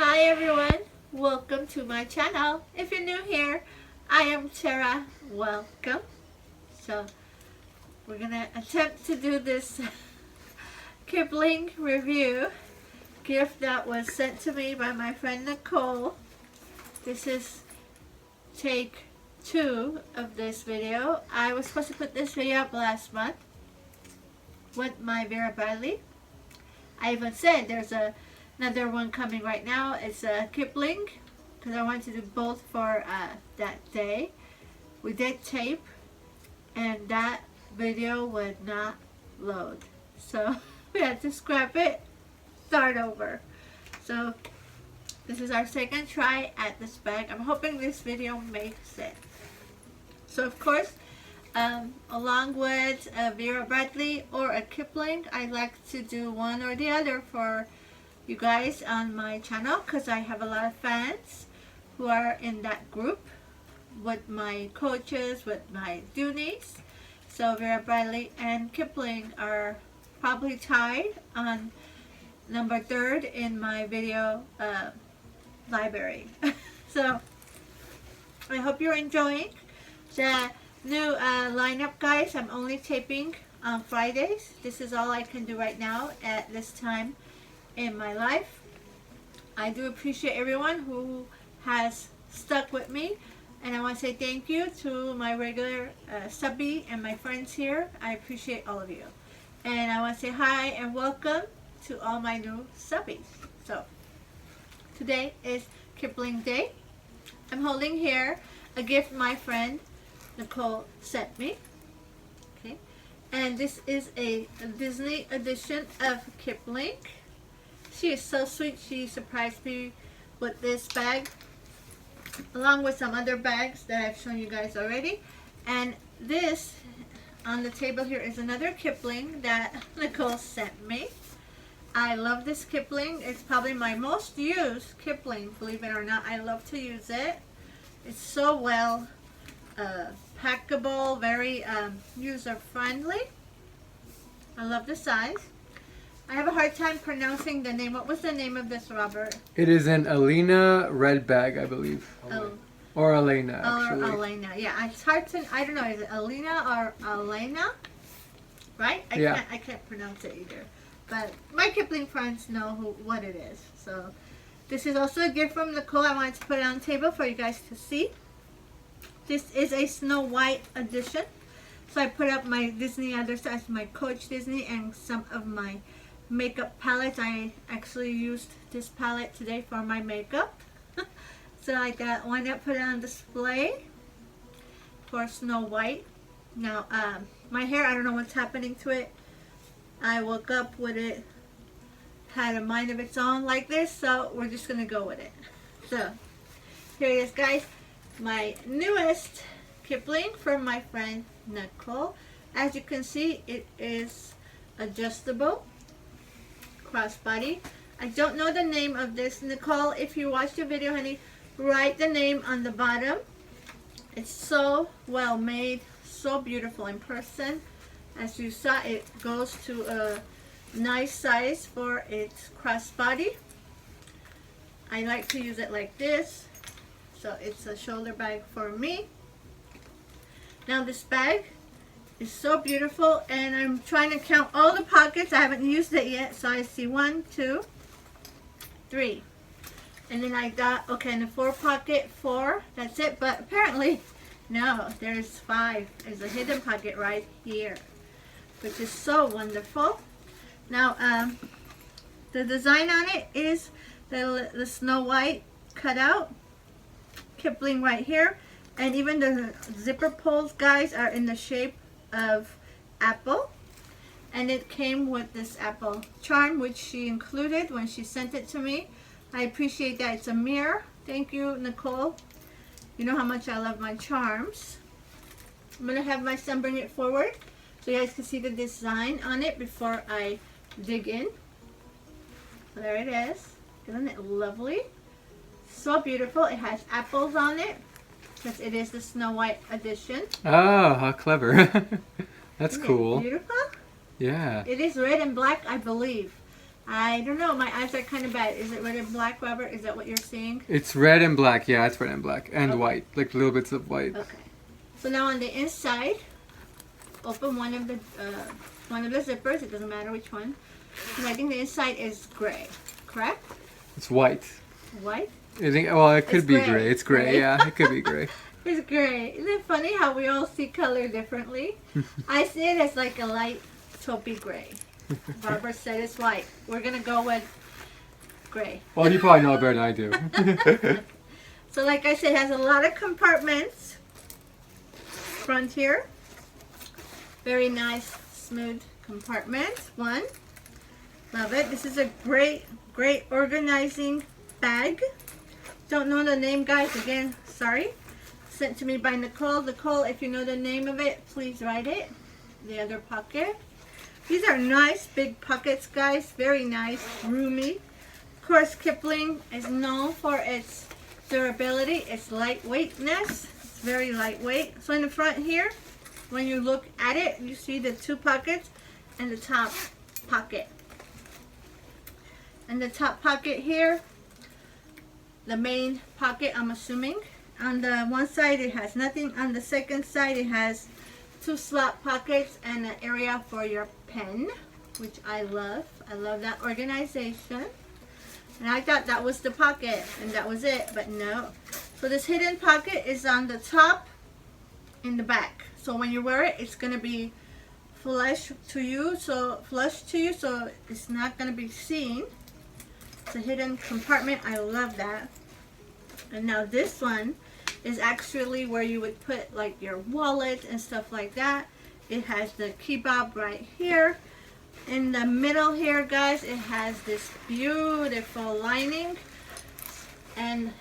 Hi everyone, welcome to my channel. If you're new here, I am Tera. Welcome. So we're gonna attempt to do this Kipling review gift that was sent to me by my friend Nicole. This is take 2 of this video. I was supposed to put this video up last month with my Vera Bradley. I even said there's another one coming right now. It's a Kipling because I wanted to do both for that day. We did tape and that video would not load, so we had to scrap it, start over. So this is our second try at this bag. I'm hoping this video makes it. So of course, along with a Vera Bradley or a Kipling, I like to do one or the other for you guys on my channel because I have a lot of fans who are in that group with my coaches, with my Dooneys. So Vera Bradley and Kipling are probably tied on number 3 in my video library. So I hope you're enjoying the new lineup, guys. I'm only taping on Fridays. This is all I can do right now at this time in my life. I do appreciate everyone who has stuck with me, and I want to say thank you to my regular subby and my friends here. I appreciate all of you, and I want to say hi and welcome to all my new subbies. So today is Kipling Day. I'm holding here a gift my friend Nicole sent me. Okay, and this is a Disney edition of Kipling. She is so sweet. She surprised me with this bag along with some other bags that I've shown you guys already. And this on the table here is another Kipling that Nicole sent me. I love this Kipling. It's probably my most used Kipling, believe it or not. I love to use it. It's so well packable, very user friendly. I love the size. I have a hard time pronouncing the name. What was the name of this, Robert? It is an Alina red bag, I believe. Oh. Or Elena, actually. Or Elena. Yeah, it's hard to, I don't know, is it Alina or Elena? Right? I can't pronounce it either. But my Kipling friends know what it is. So this is also a gift from Nicole. I wanted to put it on the table for you guys to see. This is a Snow White edition. So I put up my Disney other sides, my Coach Disney, and some of my makeup palettes. I actually used this palette today for my makeup. So I got one that put it on display for Snow White. Now my hair, I don't know what's happening to it. I woke up with it, had a mind of its own like this, so we're just gonna go with it. So here it is, guys, my newest Kipling from my friend Nicole. As you can see, it is adjustable crossbody. I don't know the name of this. Nicole, if you watch the video, honey, write the name on the bottom. It's so well made, so beautiful in person. As you saw, it goes to a nice size for its crossbody. I like to use it like this, so it's a shoulder bag for me. Now this bag is so beautiful, and I'm trying to count all the pockets. I haven't used it yet, so I see 1, 2, 3, and then I got, okay, in the 4 pocket, 4, that's it. But apparently no, there's 5. There's a hidden pocket right here, which is so wonderful. Now the design on it is the Snow White cutout Kipling right here, and even the zipper pulls, guys, are in the shape of apple, and it came with this apple charm which she included when she sent it to me. I appreciate that. It's a mirror. Thank you, Nicole. You know how much I love my charms. I'm gonna have my son bring it forward so you guys can see the design on it before I dig in. So there it is. Isn't it lovely? So beautiful. It has apples on it because it is the Snow White edition. Oh, how clever. That's Isn't cool. it beautiful? Yeah. It is red and black, I believe. I don't know. My eyes are kind of bad. Is it red and black, Robert? Is that what you're seeing? It's red and black. Yeah, it's red and black. And Okay. white. Like little bits of white. Okay. So now on the inside, open one of the zippers. It doesn't matter which one. And I think the inside is gray. Correct? It's white. White? I think, well, it could It's be gray. gray. It's gray. Yeah, it could be gray. It's gray. Isn't it funny how we all see color differently? I see it as like a light taupey gray. Barbara said it's white. We're going to go with gray. Well, you probably know better than I do. So like I said, it has a lot of compartments. Front here. Very nice, smooth compartment. One. Love it. This is a great organizing bag. Don't know the name, guys. Again, sorry. Sent to me by Nicole. Nicole, if you know the name of it, please write it. The other pocket. These are nice big pockets, guys. Very nice, roomy. Of course, Kipling is known for its durability, its lightweightness. It's very lightweight. So in the front here, when you look at it, you see the two pockets and the top pocket. And the top pocket here, the main pocket, I'm assuming. On the one side it has nothing. On the second side it has two slot pockets and an area for your pen, which I love. I love that organization. And I thought that was the pocket and that was it, but no. So this hidden pocket is on the top in the back. So when you wear it, it's going to be flush to you, so it's not going to be seen. It's a hidden compartment. I love that. And now this one is actually where you would put like your wallet and stuff like that. It has the key fob right here. In the middle here, guys, it has this beautiful lining, and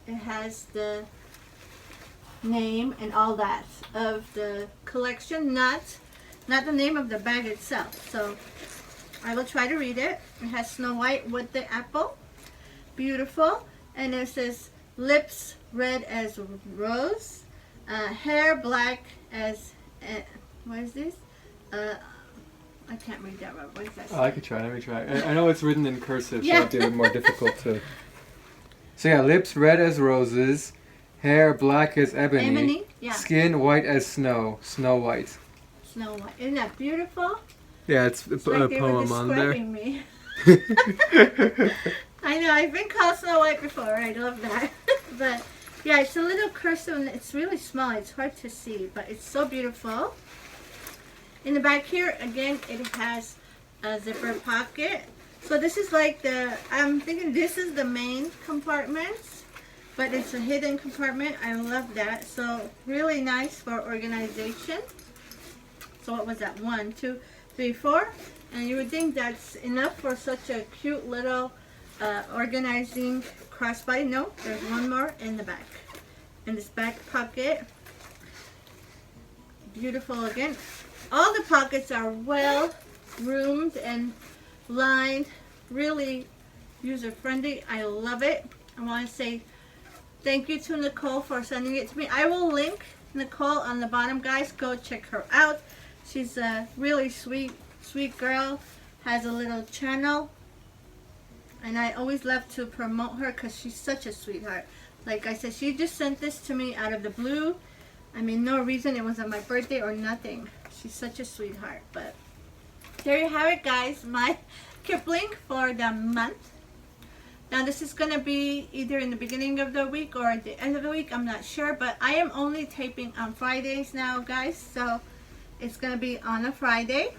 it has the name and all that of the collection, not the name of the bag itself. So I will try to read it. It has Snow White with the apple. Beautiful. And it says lips red as rose, hair black as, what is this? I can't read that, Robert. What does that say? Oh, I could try. Let me try. I know it's written in cursive, Yeah. so it'd be a bit more difficult to. So yeah, lips red as roses, hair black as ebony, Yeah. skin white as snow, Snow White. Snow White. Isn't that beautiful? Yeah, it's It's like they were poem on there. describing me. I know, I've been called Snow White before. I love that. But yeah, it's a little cursive and it's really small. It's hard to see, but it's so beautiful. In the back here, again, it has a zipper pocket. So this is like I'm thinking this is the main compartment, but it's a hidden compartment. I love that. So really nice for organization. So what was that? 1, 2, 3, 4. And you would think that's enough for such a cute little organizing crossbody. No, there's one more in the back. In this back pocket. Beautiful again. All the pockets are well roomed and lined. Really user friendly. I love it. I want to say thank you to Nicole for sending it to me. I will link Nicole on the bottom, guys. Go check her out. She's a really sweet girl. Has a little channel. And I always love to promote her because she's such a sweetheart. Like I said, she just sent this to me out of the blue. I mean, no reason. It wasn't my birthday or nothing. She's such a sweetheart. But there you have it, guys. My Kipling for the month. Now this is going to be either in the beginning of the week or at the end of the week. I'm not sure. But I am only taping on Fridays now, guys. So it's going to be on a Friday.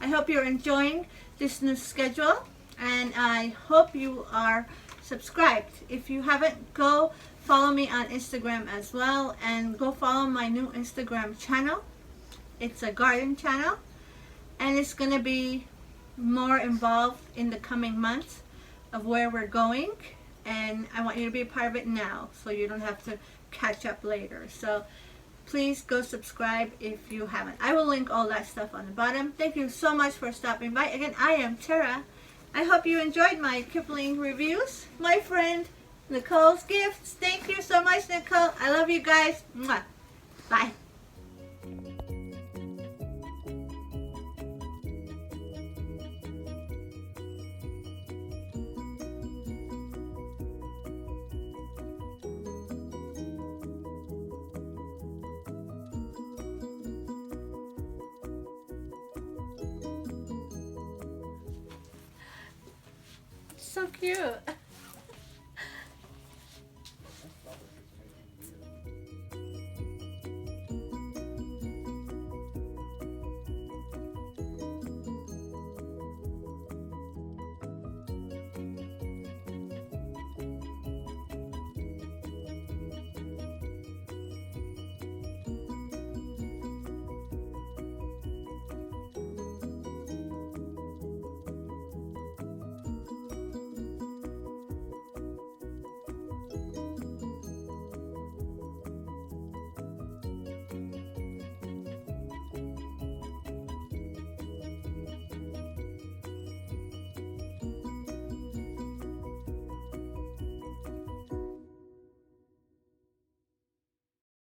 I hope you're enjoying this new schedule. And I hope you are subscribed. If you haven't, go follow me on Instagram as well. And go follow my new Instagram channel. It's a garden channel. And it's going to be more involved in the coming months of where we're going. And I want you to be a part of it now, so you don't have to catch up later. So please go subscribe if you haven't. I will link all that stuff on the bottom. Thank you so much for stopping by. Again, I am Tera. I hope you enjoyed my Kipling reviews. My friend Nicole's gifts. Thank you so much, Nicole. I love you guys. Mwah. Bye. so cute.